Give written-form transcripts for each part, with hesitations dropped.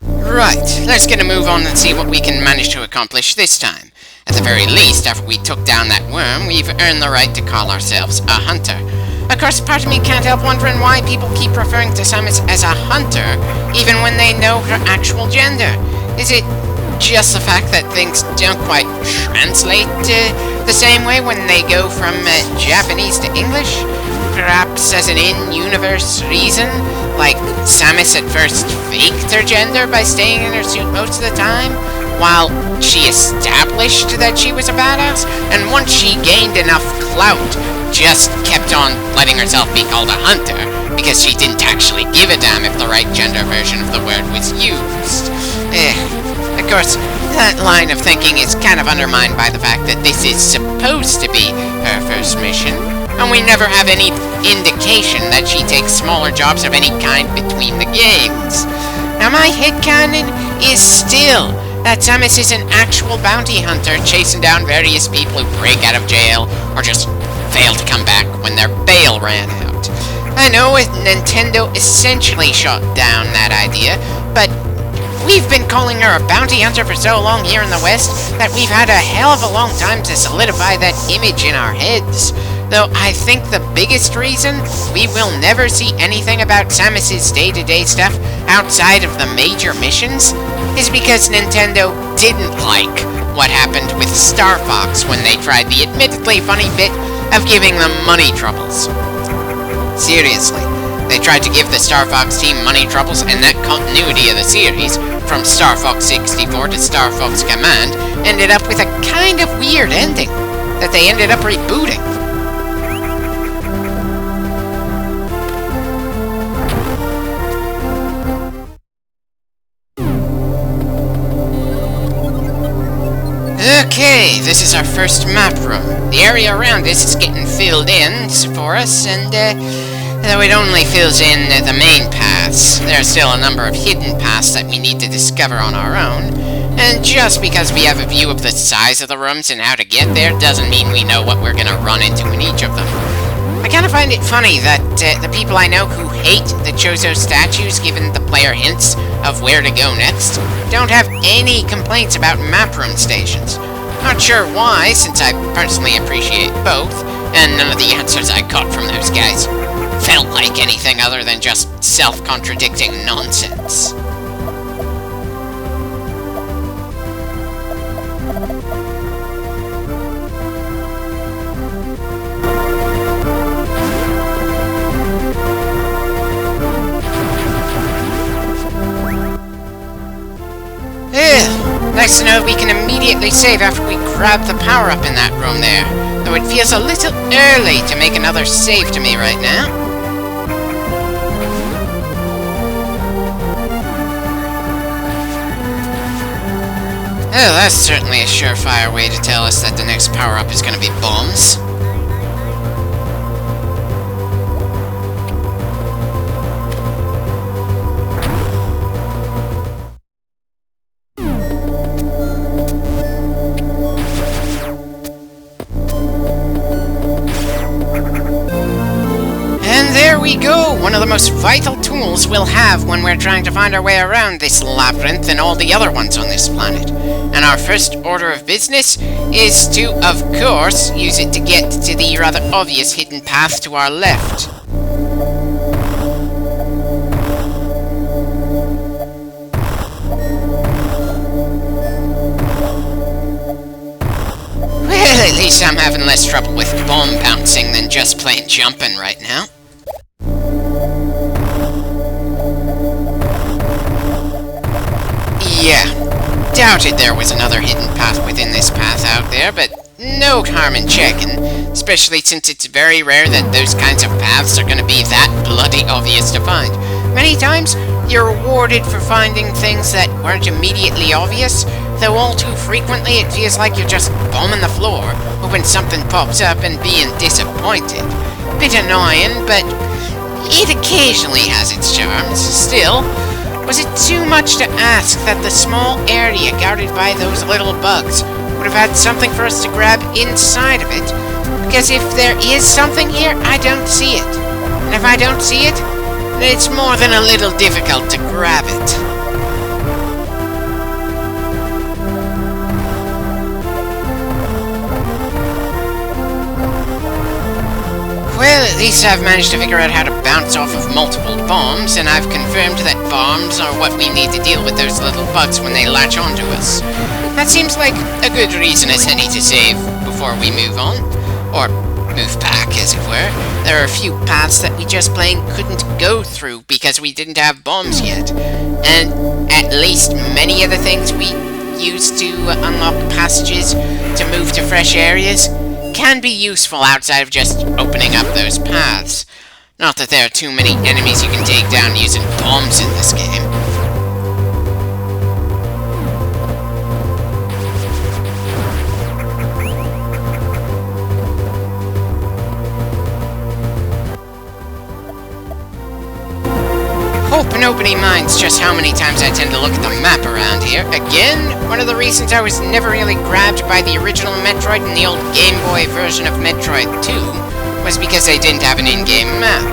Right, let's get a move on and see what we can manage to accomplish this time. At the very least, after we took down that worm, we've earned the right to call ourselves a hunter. Of course, part of me can't help wondering why people keep referring to Samus as a hunter, even when they know her actual gender. Is it just the fact that things don't quite translate the same way when they go from Japanese to English? Perhaps as an in-universe reason? Like, Samus at first faked her gender by staying in her suit most of the time, while she established that she was a badass, and once she gained enough clout, just kept on letting herself be called a hunter, because she didn't actually give a damn if the right gender version of the word was used. Of course, that line of thinking is kind of undermined by the fact that this is supposed to be her first mission, and we never have any indication that she takes smaller jobs of any kind between the games. Now my headcanon is still that Samus is an actual bounty hunter chasing down various people who break out of jail or just fail to come back when their bail ran out. I know Nintendo essentially shot down that idea, but we've been calling her a bounty hunter for so long here in the West that we've had a hell of a long time to solidify that image in our heads. Though I think the biggest reason we will never see anything about Samus's day-to-day stuff outside of the major missions is because Nintendo didn't like what happened with Star Fox when they tried the admittedly funny bit of giving them money troubles. Seriously, they tried to give the Star Fox team money troubles, and that continuity of the series, from Star Fox 64 to Star Fox Command, ended up with a kind of weird ending that they ended up rebooting. Okay, this is our first map room. The area around us is getting filled in for us, and though it only fills in the main paths, there are still a number of hidden paths that we need to discover on our own, and just because we have a view of the size of the rooms and how to get there doesn't mean we know what we're gonna run into in each of them. I kinda find it funny that the people I know who hate the Chozo statues giving the player hints of where to go next don't have any complaints about map room stations. Not sure why, since I personally appreciate both, and none of the answers I got from those guys felt like anything other than just self-contradicting nonsense. Nice to know we can immediately save after we grab the power-up in that room there, though it feels a little early to make another save to me right now. Oh, that's certainly a surefire way to tell us that the next power-up is going to be bombs. One of the most vital tools we'll have when we're trying to find our way around this labyrinth and all the other ones on this planet. And our first order of business is to, of course, use it to get to the rather obvious hidden path to our left. Well, at least I'm having less trouble with bomb bouncing than just plain jumping right now. Yeah, doubted there was another hidden path within this path out there, but no harm in checking, especially since it's very rare that those kinds of paths are going to be that bloody obvious to find. Many times, you're rewarded for finding things that weren't immediately obvious, though all too frequently it feels like you're just bombing the floor, hoping something pops up and being disappointed. Bit annoying, but it occasionally has its charms. Still, was it too much to ask that the small area guarded by those little bugs would have had something for us to grab inside of it? Because if there is something here, I don't see it. And if I don't see it, then it's more than a little difficult to grab it. least I've managed to figure out how to bounce off of multiple bombs, and I've confirmed that bombs are what we need to deal with those little bugs when they latch onto us. That seems like a good reason as any to save before we move on. Or move back, as it were. There are a few paths that we just plain couldn't go through because we didn't have bombs yet. And at least many of the things we use to unlock passages to move to fresh areas can be useful outside of just opening up those paths. Not that there are too many enemies you can take down using bombs in this game. Hope nobody minds just how many times I tend to look at the map around here. Again, one of the reasons I was never really grabbed by the original Metroid and the old Game Boy version of Metroid 2 was because they didn't have an in-game map.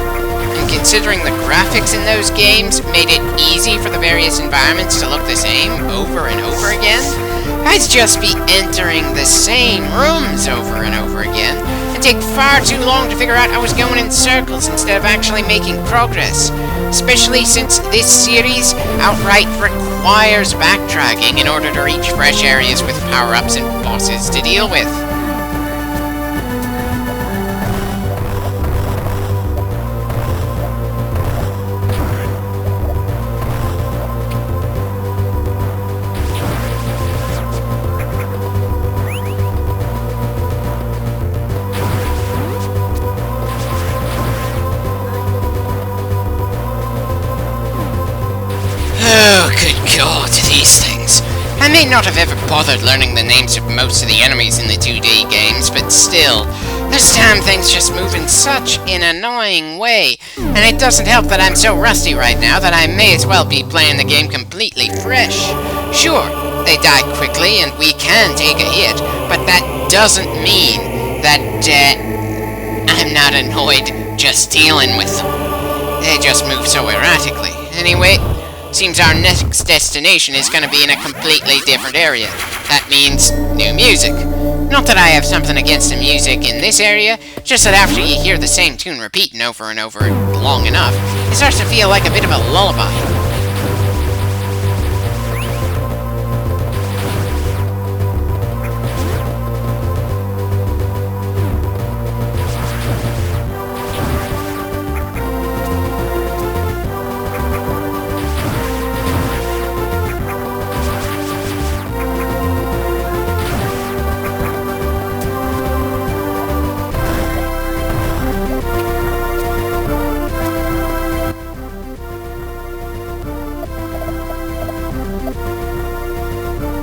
And considering the graphics in those games made it easy for the various environments to look the same over and over again, I'd just be entering the same rooms over and over again, and take far too long to figure out I was going in circles instead of actually making progress. Especially since this series outright requires backtracking in order to reach fresh areas with power-ups and bosses to deal with. Oh, good God, these things. I may not have ever bothered learning the names of most of the enemies in the 2D games, but still, those damn things just move in such an annoying way, and it doesn't help that I'm so rusty right now that I may as well be playing the game completely fresh. Sure, they die quickly and we can take a hit, but that doesn't mean that, I'm not annoyed just dealing with them. They just move so erratically. Anyway, seems our next destination is going to be in a completely different area. That means new music. Not that I have something against the music in this area, just that after you hear the same tune repeating over and over long enough, it starts to feel like a bit of a lullaby.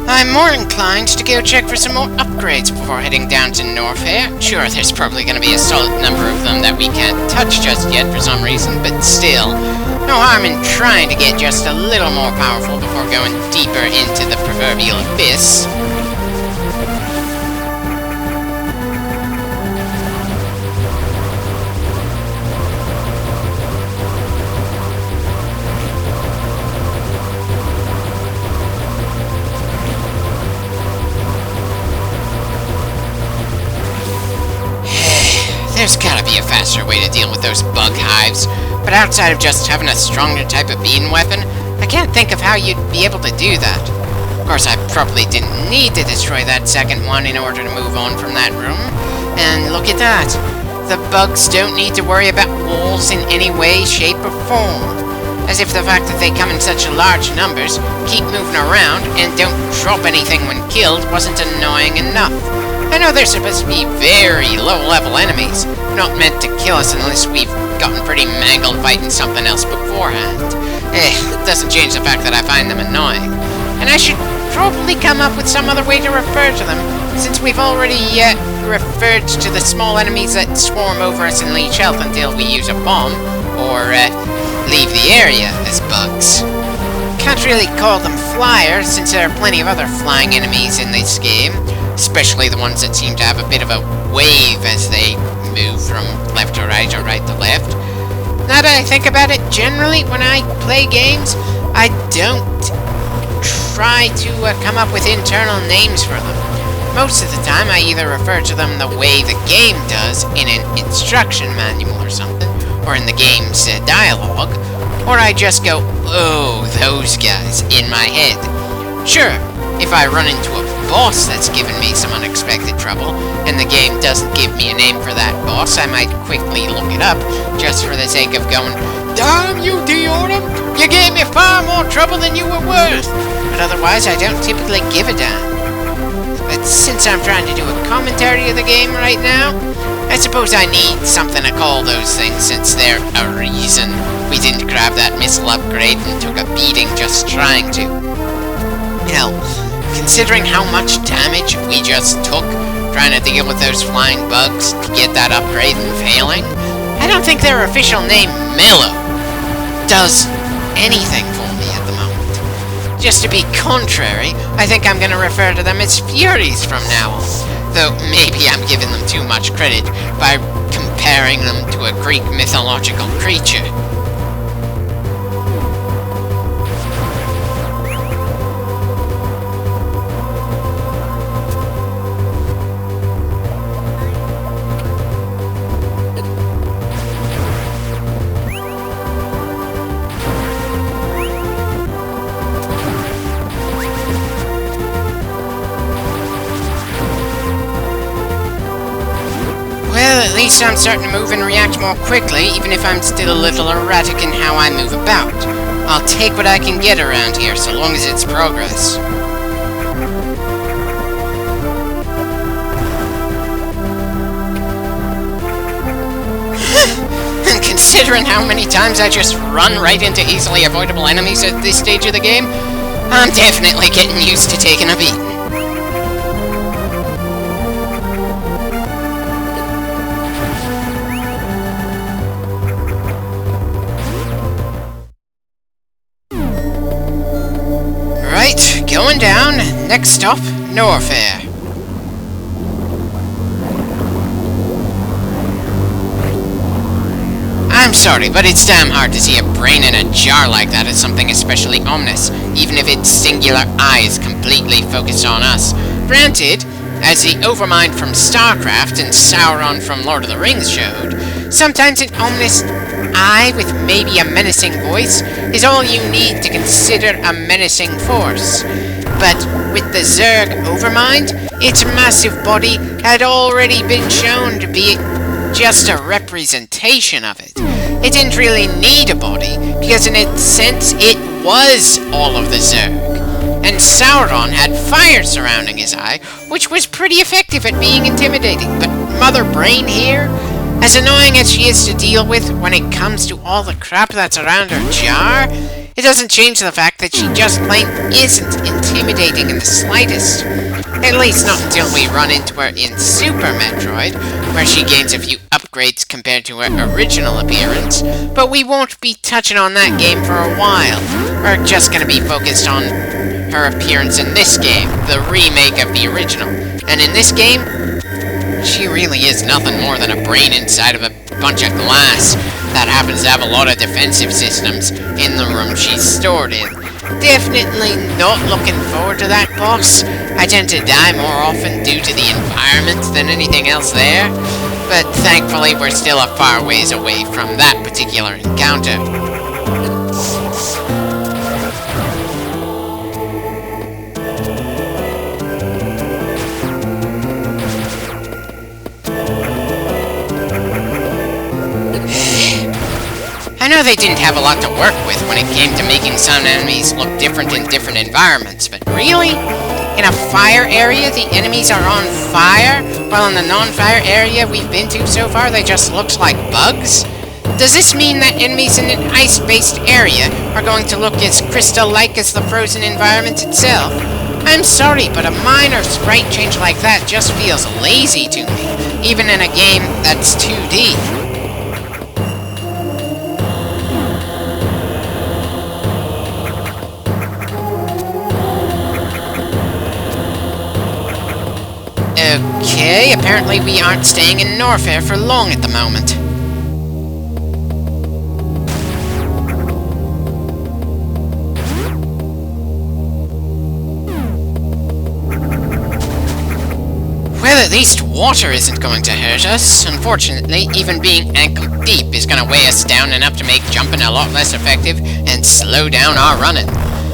I'm more inclined to go check for some more upgrades before heading down to Norfair. Sure, there's probably going to be a solid number of them that we can't touch just yet for some reason, but still, no harm in trying to get just a little more powerful before going deeper into the proverbial abyss. There's gotta be a faster way to deal with those bug hives, but outside of just having a stronger type of beam weapon, I can't think of how you'd be able to do that. Of course, I probably didn't need to destroy that second one in order to move on from that room. And look at that. The bugs don't need to worry about walls in any way, shape, or form. As if the fact that they come in such large numbers, keep moving around, and don't drop anything when killed wasn't annoying enough. I know they're supposed to be very low-level enemies, not meant to kill us unless we've gotten pretty mangled fighting something else beforehand. It doesn't change the fact that I find them annoying. And I should probably come up with some other way to refer to them, since we've already referred to the small enemies that swarm over us and leech health until we use a bomb, or leave the area as bugs. Can't really call them flyers, since there are plenty of other flying enemies in this game, especially the ones that seem to have a bit of a wave as they move from left to right or right to left. Now that I think about it, generally when I play games, I don't try to come up with internal names for them. Most of the time, I either refer to them the way the game does in an instruction manual or something, or in the game's dialogue, or I just go, "Oh, those guys," in my head. Sure, if I run into a boss that's given me some unexpected trouble, and the game doesn't give me a name for that boss, I might quickly look it up, just for the sake of going, "Damn you, Deorum! You gave me far more trouble than you were worth!" But otherwise, I don't typically give a damn. But since I'm trying to do a commentary of the game right now, I suppose I need something to call those things, since they're a reason we didn't grab that missile upgrade and took a beating just trying to. Hell, considering how much damage we just took trying to deal with those flying bugs to get that upgrade and failing, I don't think their official name, Mellow, does anything for me at the moment. Just to be contrary, I think I'm going to refer to them as Furies from now on. Though maybe I'm giving them too much credit by comparing them to a Greek mythological creature. Well, at least I'm starting to move and react more quickly, even if I'm still a little erratic in how I move about. I'll take what I can get around here, so long as it's progress. And considering how many times I just run right into easily avoidable enemies at this stage of the game, I'm definitely getting used to taking a beating. Going down, next stop, Norfair. I'm sorry, but it's damn hard to see a brain in a jar like that as something especially ominous, even if its singular eyes completely focus on us. Granted, as the Overmind from StarCraft and Sauron from Lord of the Rings showed, sometimes an ominous eye with maybe a menacing voice is all you need to consider a menacing force. But with the Zerg Overmind, its massive body had already been shown to be just a representation of it. It didn't really need a body, because in a sense it was all of the Zerg. And Sauron had fire surrounding his eye, which was pretty effective at being intimidating. But Mother Brain here, as annoying as she is to deal with when it comes to all the crap that's around her jar, it doesn't change the fact that she just plain isn't intimidating in the slightest. At least not until we run into her in Super Metroid, where she gains a few upgrades compared to her original appearance, but we won't be touching on that game for a while. We're just gonna be focused on her appearance in this game, the remake of the original. And in this game, she really is nothing more than a brain inside of a bunch of glass that happens to have a lot of defensive systems in the room she's stored in. Definitely not looking forward to that boss. I tend to die more often due to the environment than anything else there, but thankfully we're still a far ways away from that particular encounter. I know they didn't have a lot to work with when it came to making some enemies look different in different environments, but really? In a fire area, the enemies are on fire, while in the non-fire area we've been to so far, they just look like bugs? Does this mean that enemies in an ice-based area are going to look as crystal-like as the frozen environment itself? I'm sorry, but a minor sprite change like that just feels lazy to me, even in a game that's 2D. Okay, apparently we aren't staying in Norfair for long at the moment. least water isn't going to hurt us. Unfortunately, even being ankle deep is going to weigh us down enough to make jumping a lot less effective and slow down our running.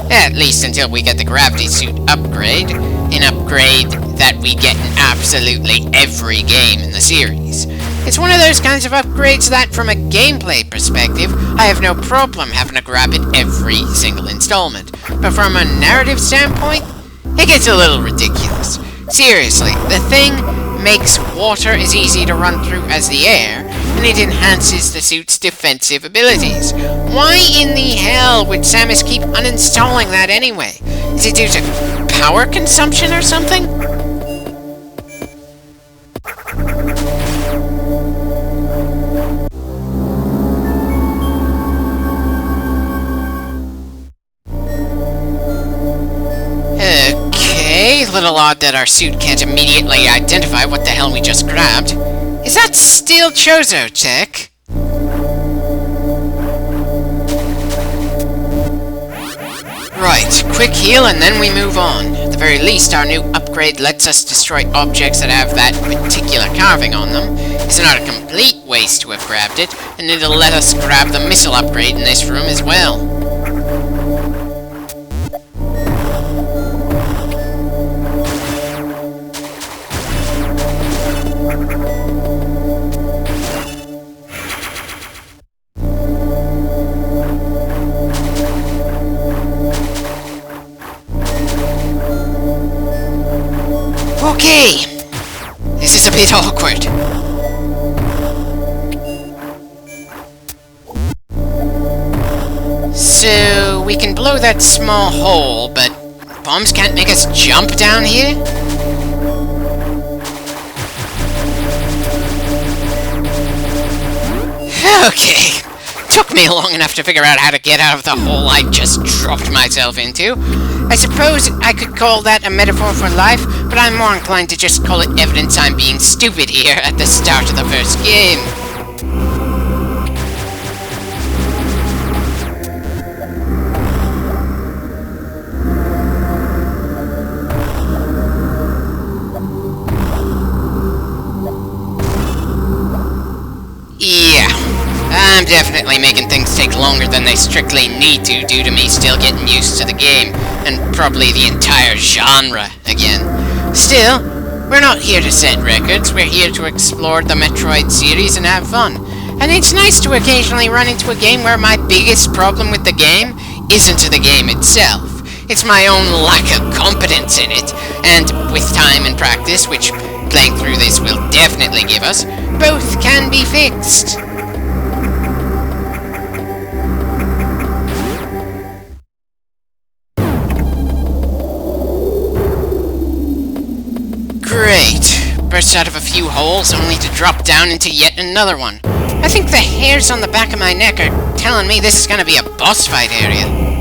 At least until we get the gravity suit upgrade, an upgrade that we get in absolutely every game in the series. It's one of those kinds of upgrades that, from a gameplay perspective, I have no problem having to grab it every single installment. But from a narrative standpoint, it gets a little ridiculous. Seriously, the thing makes water as easy to run through as the air, and it enhances the suit's defensive abilities. Why in the hell would Samus keep uninstalling that anyway? Is it due to power consumption or something? Okay, little odd that our suit can't immediately identify what the hell we just grabbed. Is that still Chozo tech? Right, quick heal and then we move on. At the very least, our new upgrade lets us destroy objects that have that particular carving on them. It's not a complete waste to have grabbed it, and it'll let us grab the missile upgrade in this room as well. Okay, this is a bit awkward. So, we can blow that small hole, but bombs can't make us jump down here? Okay, took me long enough to figure out how to get out of the hole I just dropped myself into. I suppose I could call that a metaphor for life, but I'm more inclined to just call it evidence I'm being stupid here at the start of the first game. Yeah, I'm definitely making things take longer than they strictly need to due to me still getting used to the game, and probably the entire genre again. Still, we're not here to set records, we're here to explore the Metroid series and have fun. And it's nice to occasionally run into a game where my biggest problem with the game isn't the game itself. It's my own lack of competence in it, and with time and practice, which playing through this will definitely give us, both can be fixed. Great. Burst out of a few holes only to drop down into yet another one. I think the hairs on the back of my neck are telling me this is gonna be a boss fight area.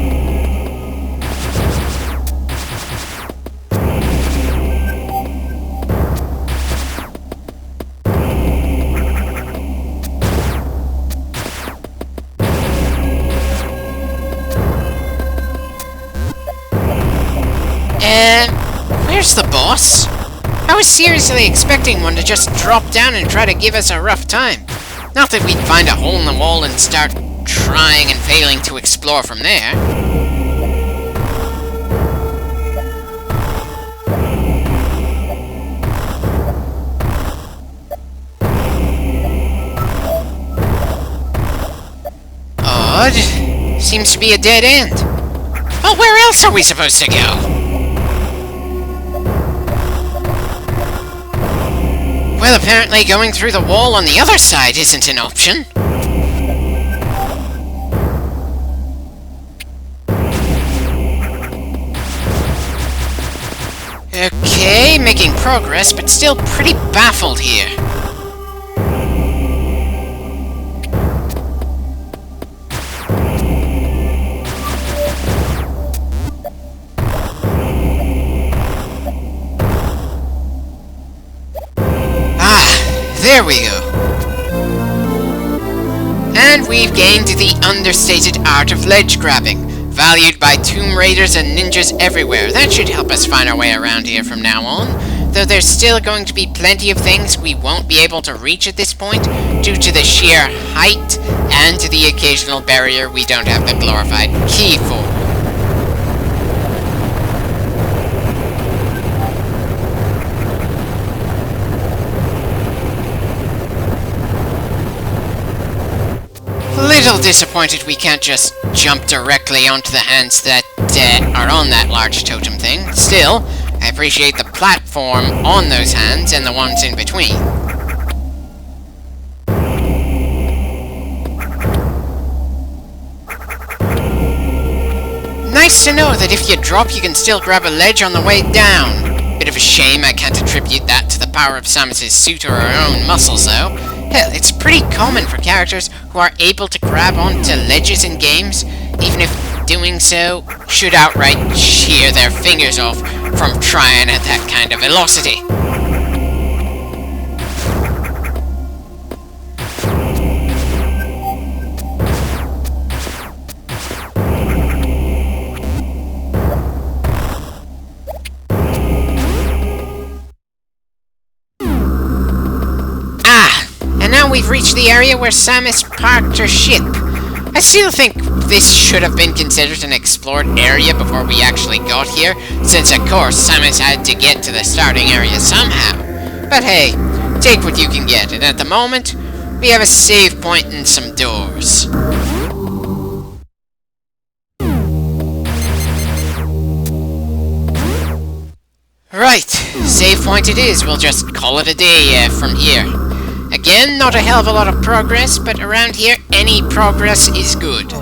Where's the boss? I was seriously expecting one to just drop down and try to give us a rough time. Not that we'd find a hole in the wall and start trying and failing to explore from there. Odd. Seems to be a dead end. Well, where else are we supposed to go? Well, apparently going through the wall on the other side isn't an option. Okay, making progress, but still pretty baffled here. There we go. And we've gained the understated art of ledge grabbing, valued by Tomb Raiders and ninjas everywhere. That should help us find our way around here from now on. though there's still going to be plenty of things we won't be able to reach at this point due to the sheer height and to the occasional barrier we don't have the glorified key for. Little disappointed we can't just jump directly onto the hands that are on that large totem thing. Still, I appreciate the platform on those hands and the ones in between. Nice to know that if you drop, you can still grab a ledge on the way down. Bit of a shame I can't attribute that to the power of Samus's suit or her own muscles, though. Hell, it's pretty common for characters who are able to grab onto ledges in games, even if doing so should outright shear their fingers off from trying at that kind of velocity. We've reached the area where Samus parked her ship. I still think this should have been considered an explored area before we actually got here, since of course Samus had to get to the starting area somehow. But hey, take what you can get, and at the moment, we have a save point and some doors. Right, save point it is. We'll just call it a day from here. Again, not a hell of a lot of progress, but around here, any progress is good.